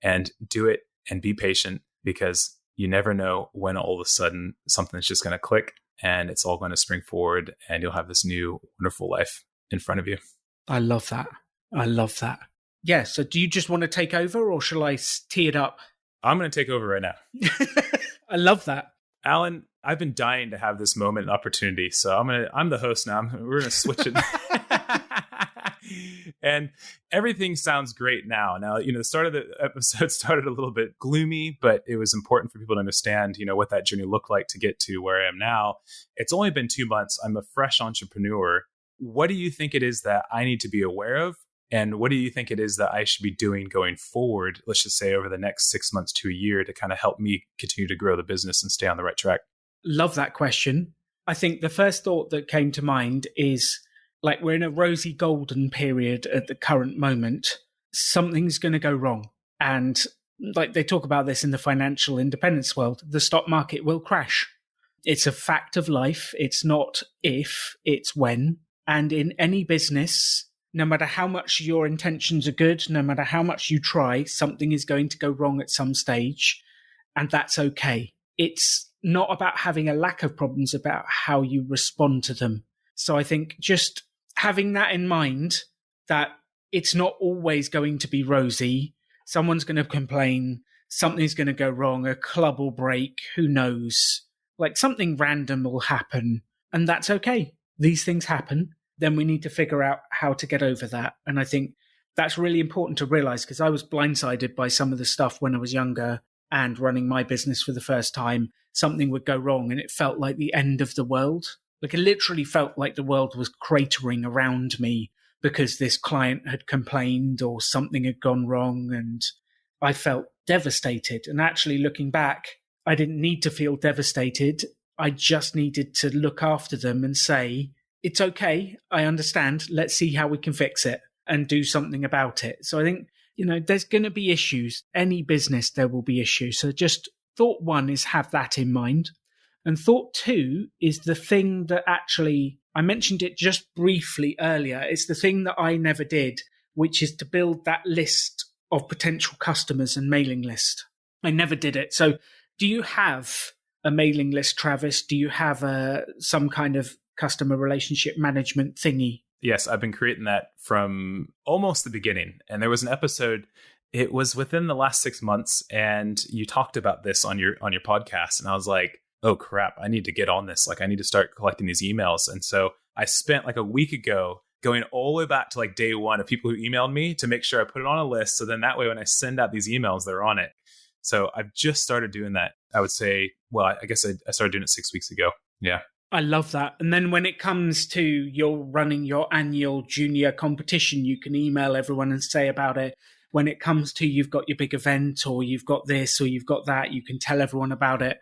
And do it and be patient, because you never know when all of a sudden something's just going to click and it's all going to spring forward and you'll have this new wonderful life in front of you. I love that. I love that. Yeah. So do you just want to take over, or shall I tee it up? I'm going to take over right now. I love that. Alan, I've been dying to have this moment and opportunity. So I'm the host now. We're going to switch it. And everything sounds great now. Now, the start of the episode started a little bit gloomy, but it was important for people to understand, what that journey looked like to get to where I am now. It's only been 2 months. I'm a fresh entrepreneur. What do you think it is that I need to be aware of? And what do you think it is that I should be doing going forward, let's just say over the next 6 months to a year, to kind of help me continue to grow the business and stay on the right track? Love that question. I think the first thought that came to mind is, like, we're in a rosy golden period at the current moment. Something's going to go wrong. And like they talk about this in the financial independence world, the stock market will crash. It's a fact of life. It's not if, it's when. And in any business, no matter how much your intentions are good, no matter how much you try, something is going to go wrong at some stage. And that's okay. It's not about having a lack of problems, about how you respond to them. So I think just having that in mind, that it's not always going to be rosy. Someone's going to complain. Something's going to go wrong. A club will break. Who knows? Like, something random will happen. And that's okay. These things happen. Then we need to figure out how to get over that. And I think that's really important to realize, because I was blindsided by some of the stuff when I was younger and running my business for the first time. Something would go wrong and it felt like the end of the world. Like, it literally felt like the world was cratering around me because this client had complained or something had gone wrong. And I felt devastated. And actually, looking back, I didn't need to feel devastated. I just needed to look after them and say, it's okay. I understand. Let's see how we can fix it and do something about it. So I think, there's going to be issues. Any business, there will be issues. So just thought one is have that in mind. And thought two is the thing that actually, I mentioned it just briefly earlier. It's the thing that I never did, which is to build that list of potential customers and mailing list. I never did it. So do you have a mailing list, Travis? Do you have some kind of customer relationship management thingy? Yes, I've been creating that from almost the beginning. And there was an episode, it was within the last 6 months, and you talked about this on your podcast. And I was like, oh crap, I need to get on this. Like, I need to start collecting these emails. And so I spent like a week ago going all the way back to like day one of people who emailed me to make sure I put it on a list. So then that way, when I send out these emails, they're on it. So I've just started doing that. I would say, well, I guess I started doing it 6 weeks ago. Yeah. I love that. And then when it comes to you're running your annual junior competition, you can email everyone and say about it. When it comes to you've got your big event, or you've got this, or you've got that, you can tell everyone about it.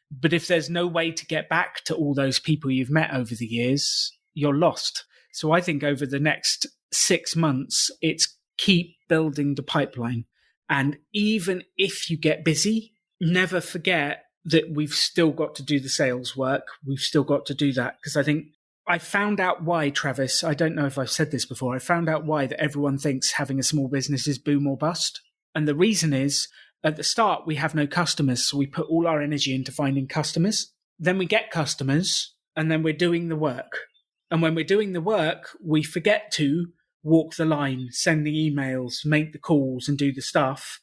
But if there's no way to get back to all those people you've met over the years, you're lost. So I think over the next 6 months, it's keep building the pipeline. And even if you get busy, never forget that we've still got to do the sales work. We've still got to do that. Because I think I found out why, Travis, I don't know if I've said this before, I found out why that everyone thinks having a small business is boom or bust. And the reason is, at the start, we have no customers. So we put all our energy into finding customers. Then we get customers, and then we're doing the work. And when we're doing the work, we forget to walk the line, send the emails, make the calls, and do the stuff.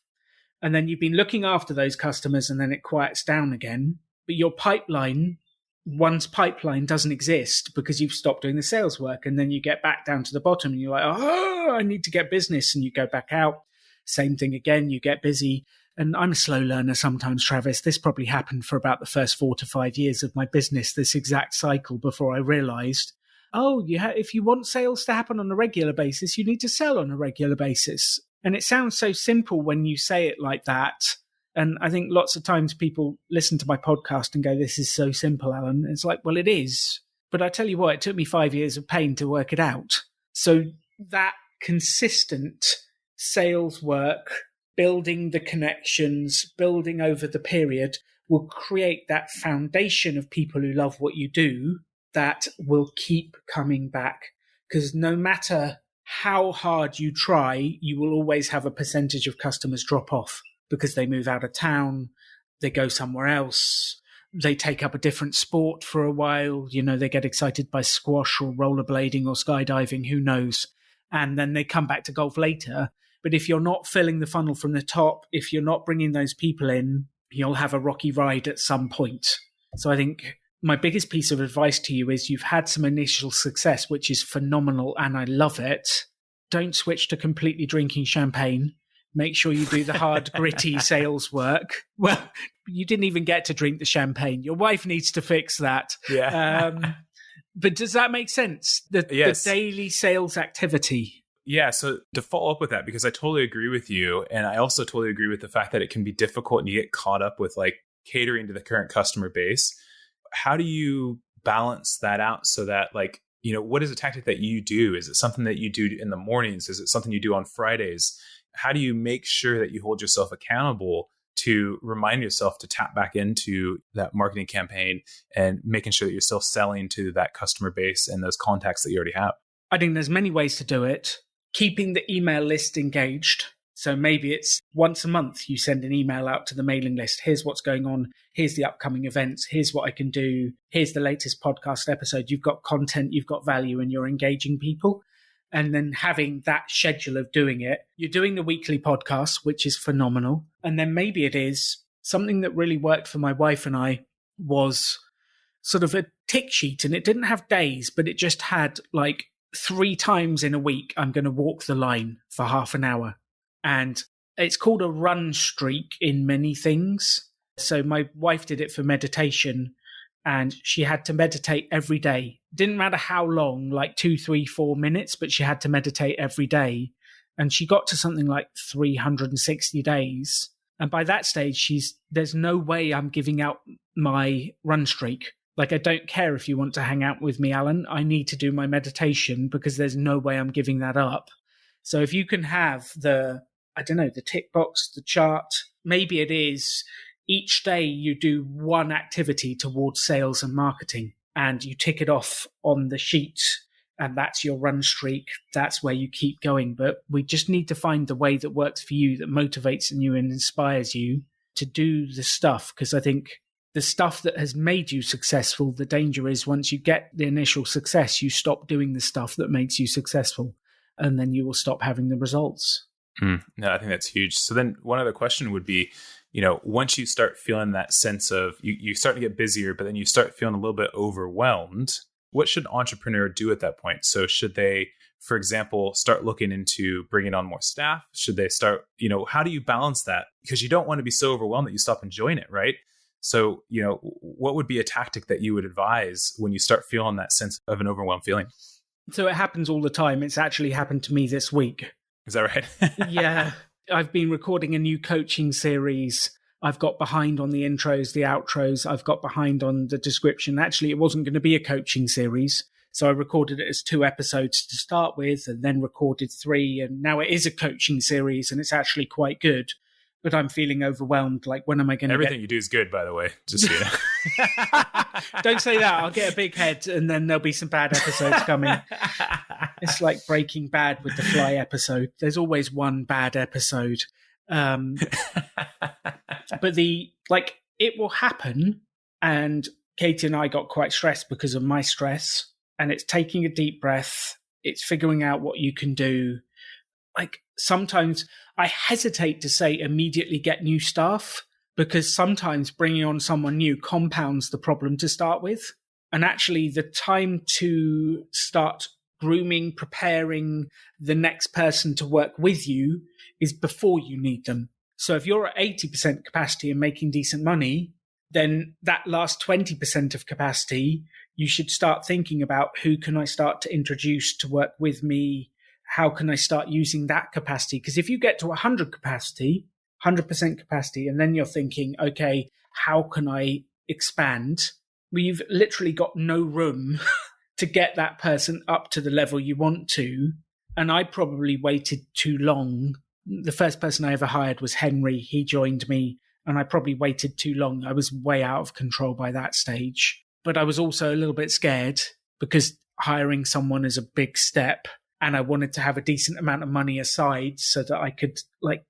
And then you've been looking after those customers, and then it quiets down again. But your pipeline, one's pipeline doesn't exist because you've stopped doing the sales work. And then you get back down to the bottom and you're like, oh, I need to get business. And you go back out. Same thing again, you get busy. And I'm a slow learner sometimes, Travis. This probably happened for about the first 4 to 5 years of my business, this exact cycle, before I realized, oh, if you want sales to happen on a regular basis, you need to sell on a regular basis. And it sounds so simple when you say it like that. And I think lots of times people listen to my podcast and go, this is so simple, Alan. And it's like, well, it is. But I tell you what, it took me 5 years of pain to work it out. So that consistent sales work, building the connections, building over the period, will create that foundation of people who love what you do that will keep coming back. Because no matter how hard you try, you will always have a percentage of customers drop off because they move out of town, they go somewhere else, they take up a different sport for a while, they get excited by squash or rollerblading or skydiving, who knows, and then they come back to golf later. But if you're not filling the funnel from the top, if you're not bringing those people in, you'll have a rocky ride at some point. So I think my biggest piece of advice to you is you've had some initial success, which is phenomenal, and I love it. Don't switch to completely drinking champagne. Make sure you do the hard, gritty sales work. Well, you didn't even get to drink the champagne. Your wife needs to fix that. Yeah. But does that make sense? The daily sales activity. Yeah. So to follow up with that, because I totally agree with you. And I also totally agree with the fact that it can be difficult and you get caught up with like catering to the current customer base. How do you balance that out so that like, what is a tactic that you do? Is it something that you do in the mornings? Is it something you do on Fridays? How do you make sure that you hold yourself accountable to remind yourself to tap back into that marketing campaign and making sure that you're still selling to that customer base and those contacts that you already have? I think there's many ways to do it. Keeping the email list engaged. So maybe it's once a month you send an email out to the mailing list. Here's what's going on. Here's the upcoming events. Here's what I can do. Here's the latest podcast episode. You've got content, you've got value, and you're engaging people. And then having that schedule of doing it. You're doing the weekly podcast, which is phenomenal. And then maybe it is something that really worked for my wife and I was sort of a tick sheet. And it didn't have days, but it just had like 3 times in a week, I'm going to walk the line for half an hour. And it's called a run streak in many things. So my wife did it for meditation, and she had to meditate every day. Didn't matter how long, like 2, 3, 4 minutes, but she had to meditate every day. And she got to something like 360 days. And by that stage, there's no way I'm giving out my run streak. Like, I don't care if you want to hang out with me, Alan. I need to do my meditation because there's no way I'm giving that up. So if you can have the tick box, the chart, maybe it is each day you do one activity towards sales and marketing and you tick it off on the sheet, and that's your run streak. That's where you keep going. But we just need to find the way that works for you, that motivates you and inspires you to do the stuff. Because I think the stuff that has made you successful, the danger is once you get the initial success, you stop doing the stuff that makes you successful, and then you will stop having the results. No, I think that's huge. So then one other question would be, once you start feeling that sense of you start to get busier, but then you start feeling a little bit overwhelmed, what should an entrepreneur do at that point? So should they, for example, start looking into bringing on more staff? Should they start, how do you balance that? Because you don't want to be so overwhelmed that you stop enjoying it, right? So, what would be a tactic that you would advise when you start feeling that sense of an overwhelmed feeling? So it happens all the time. It's actually happened to me this week. Is that right? Yeah. I've been recording a new coaching series. I've got behind on the intros, the outros. I've got behind on the description. Actually, it wasn't going to be a coaching series. So I recorded it as 2 episodes to start with and then recorded 3. And now it is a coaching series and it's actually quite good. But I'm feeling overwhelmed. Like, when am I going to Everything you do is good, by the way. Just so you know. Don't say that. I'll get a big head and then there'll be some bad episodes coming. It's like Breaking Bad with the fly episode. There's always one bad episode. But it will happen. And Katie and I got quite stressed because of my stress. And it's taking a deep breath. It's figuring out what you can do. Like, sometimes I hesitate to say immediately get new staff, because sometimes bringing on someone new compounds the problem to start with. And actually, the time to start grooming, preparing the next person to work with you is before you need them. So if you're at 80% capacity and making decent money, then that last 20% of capacity, you should start thinking about, who can I start to introduce to work with me? How can I start using that capacity? Because if you get to 100% capacity, and then you're thinking, okay, how can I expand? Well, you've literally got no room to get that person up to the level you want to. And I probably waited too long. The first person I ever hired was Henry. He joined me And I probably waited too long. I was way out of control by that stage. But I was also a little bit scared because hiring someone is a big step. And I wanted to have a decent amount of money aside so that I could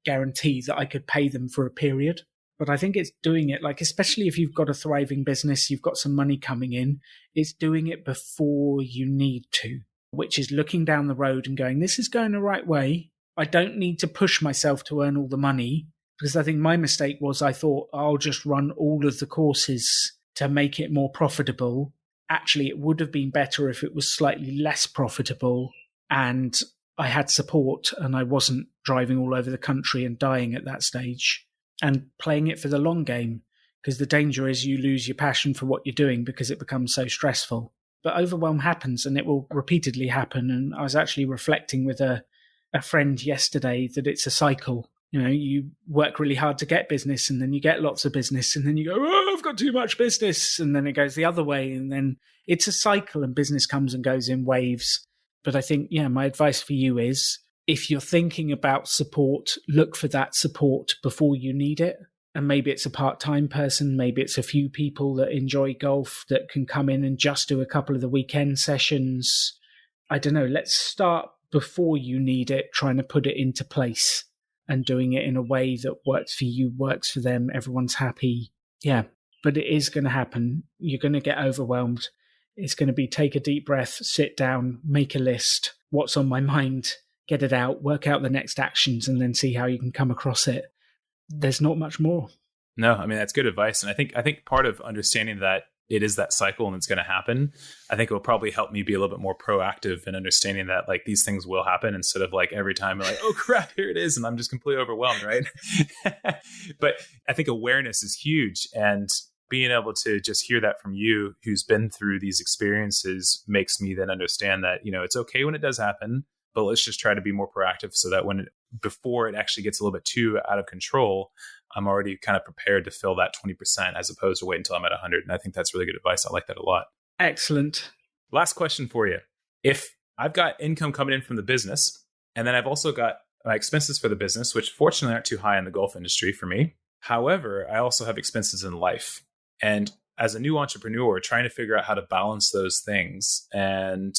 guarantee that I could pay them for a period. But I think it's doing it, especially if you've got a thriving business, you've got some money coming in, it's doing it before you need to, which is looking down the road and going, this is going the right way. I don't need to push myself to earn all the money, because I think my mistake was I thought I'll just run all of the courses to make it more profitable. Actually, it would have been better if it was slightly less profitable and I had support and I wasn't driving all over the country and dying at that stage, and playing it for the long game, because the danger is you lose your passion for what you're doing because it becomes so stressful. But overwhelm happens, and it will repeatedly happen. And I was actually reflecting with a friend yesterday that it's a cycle. You work really hard to get business, and then you get lots of business, and then you go, oh, I've got too much business. And then it goes the other way. And then it's a cycle, and business comes and goes in waves. But I think, my advice for you is, if you're thinking about support, look for that support before you need it. And maybe it's a part-time person, maybe it's a few people that enjoy golf that can come in and just do a couple of the weekend sessions. I don't know, let's start before you need it, trying to put it into place and doing it in a way that works for you, works for them, everyone's happy. Yeah, but it is going to happen. You're going to get overwhelmed. It's going to be take a deep breath, sit down, make a list. What's on my mind? Get it out, work out the next actions, and then see how you can come across it. There's not much more. No, I mean, that's good advice. And I think part of understanding that it is that cycle and it's going to happen, I think it will probably help me be a little bit more proactive in understanding that these things will happen, instead of every time you're oh crap, here it is. And I'm just completely overwhelmed. Right. But I think awareness is huge. And being able to just hear that from you, who's been through these experiences, makes me then understand that, it's okay when it does happen, but let's just try to be more proactive so that before it actually gets a little bit too out of control, I'm already kind of prepared to fill that 20% as opposed to wait until I'm at 100. And I think that's really good advice. I like that a lot. Excellent. Last question for you. If I've got income coming in from the business, and then I've also got my expenses for the business, which fortunately aren't too high in the golf industry for me. However, I also have expenses in life. And as a new entrepreneur, trying to figure out how to balance those things. And,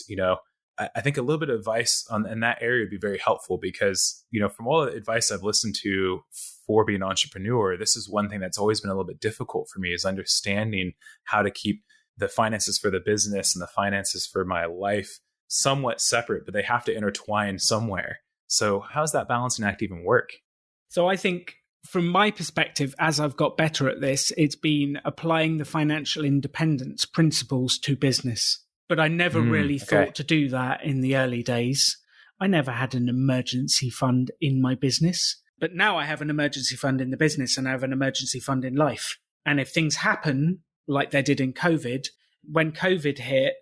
I think a little bit of advice in that area would be very helpful, because, from all the advice I've listened to for being an entrepreneur, this is one thing that's always been a little bit difficult for me, is understanding how to keep the finances for the business and the finances for my life somewhat separate, but they have to intertwine somewhere. So how's that balancing act even work? So I think from my perspective, as I've got better at this, it's been applying the financial independence principles to business. But I never really thought to do that in the early days. I never had an emergency fund in my business. But now I have an emergency fund in the business, and I have an emergency fund in life. And if things happen like they did in COVID, when COVID hit,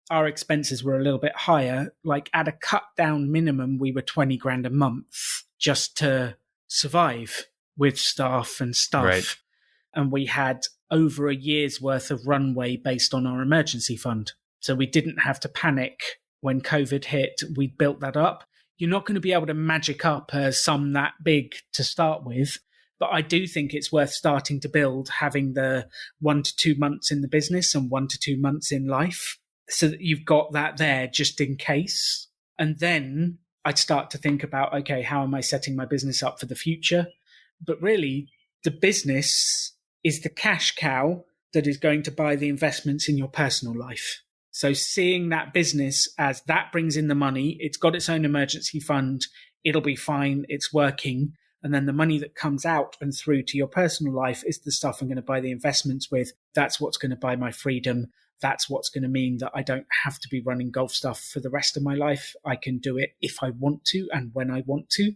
our expenses were a little bit higher. At a cut down minimum, we were 20 grand a month just to survive with staff and stuff. Right. And we had over a year's worth of runway based on our emergency fund. So we didn't have to panic when COVID hit. We built that up. You're not going to be able to magic up a sum that big to start with, but I do think it's worth starting to build, having the 1 to 2 months in the business and 1 to 2 months in life, so that you've got that there just in case. And then I'd start to think about, okay, how am I setting my business up for the future? But really, the business is the cash cow that is going to buy the investments in your personal life. So seeing that business as that brings in the money, it's got its own emergency fund, it'll be fine, it's working. And then the money that comes out and through to your personal life is the stuff I'm going to buy the investments with. That's what's going to buy my freedom. That's what's going to mean that I don't have to be running golf stuff for the rest of my life. I can do it if I want to and when I want to.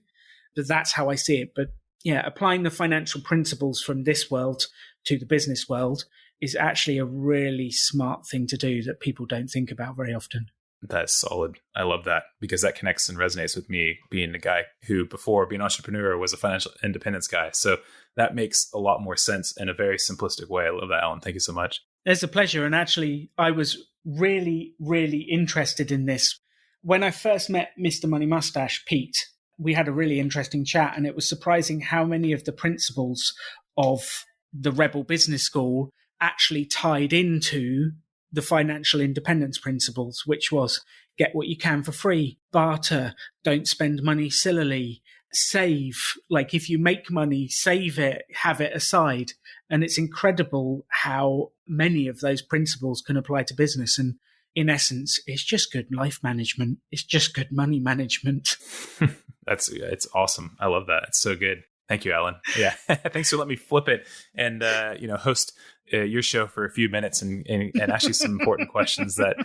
But that's how I see it. But yeah, applying the financial principles from this world to the business world is actually a really smart thing to do that people don't think about very often. That's solid. I love that, because that connects and resonates with me, being a guy who before being an entrepreneur was a financial independence guy. So that makes a lot more sense in a very simplistic way. I love that, Alan. Thank you so much. It's a pleasure. And actually, I was really, really interested in this. When I first met Mr. Money Mustache, Pete, we had a really interesting chat, and it was surprising how many of the principles of the Rebel Business School actually tied into the financial independence principles, which was get what you can for free, barter, don't spend money sillily, save. Like if you make money, save it, have it aside. And it's incredible how many of those principles can apply to business. And in essence, it's just good life management. It's just good money management. It's awesome. I love that. It's so good. Thank you, Alan. Yeah. Thanks for letting me flip it and, host your show for a few minutes and ask you some important questions that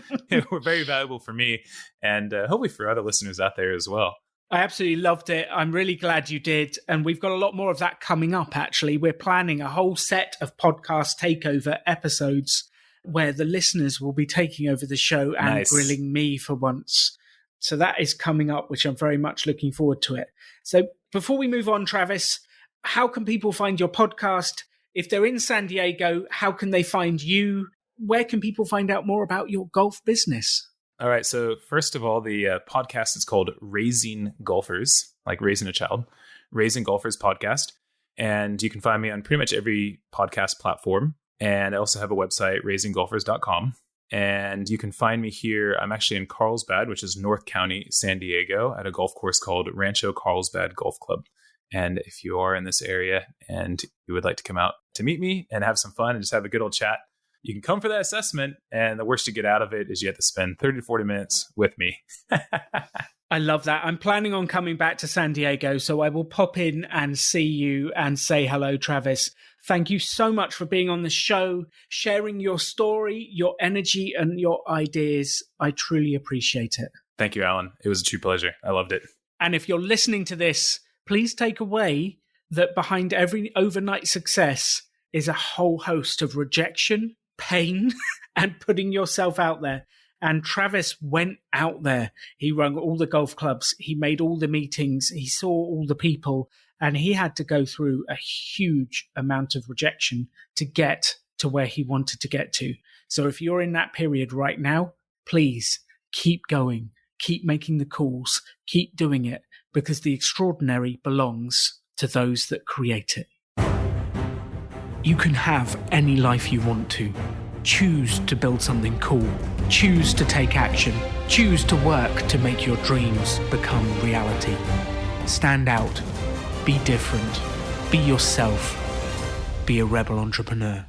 were very valuable for me and hopefully for other listeners out there as well. I absolutely loved it. I'm really glad you did. And we've got a lot more of that coming up, actually. We're planning a whole set of podcast takeover episodes where the listeners will be taking over the show and grilling me for once. So that is coming up, which I'm very much looking forward to it. So before we move on, Travis, how can people find your podcast? If they're in San Diego, how can they find you? Where can people find out more about your golf business? All right. So first of all, the podcast is called Raising Golfers, like raising a child, Raising Golfers podcast. And you can find me on pretty much every podcast platform. And I also have a website, raisinggolfers.com. And you can find me here. I'm actually in Carlsbad, which is North County, San Diego, at a golf course called Rancho Carlsbad Golf Club. And if you are in this area and you would like to come out to meet me and have some fun and just have a good old chat, you can come for that assessment. And the worst you get out of it is you have to spend 30 to 40 minutes with me. I love that. I'm planning on coming back to San Diego, so I will pop in and see you and say hello, Travis. Thank you so much for being on the show, sharing your story, your energy, and your ideas. I truly appreciate it. Thank you, Alan. It was a true pleasure. I loved it. And if you're listening to this, please take away that behind every overnight success is a whole host of rejection, pain, and putting yourself out there. And Travis went out there. He rung all the golf clubs. He made all the meetings. He saw all the people. And he had to go through a huge amount of rejection to get to where he wanted to get to. So if you're in that period right now, please keep going. Keep making the calls. Keep doing it, because the extraordinary belongs to those that create it. You can have any life you want to. Choose to build something cool. Choose to take action. Choose to work to make your dreams become reality. Stand out. Be different. Be yourself. Be a rebel entrepreneur.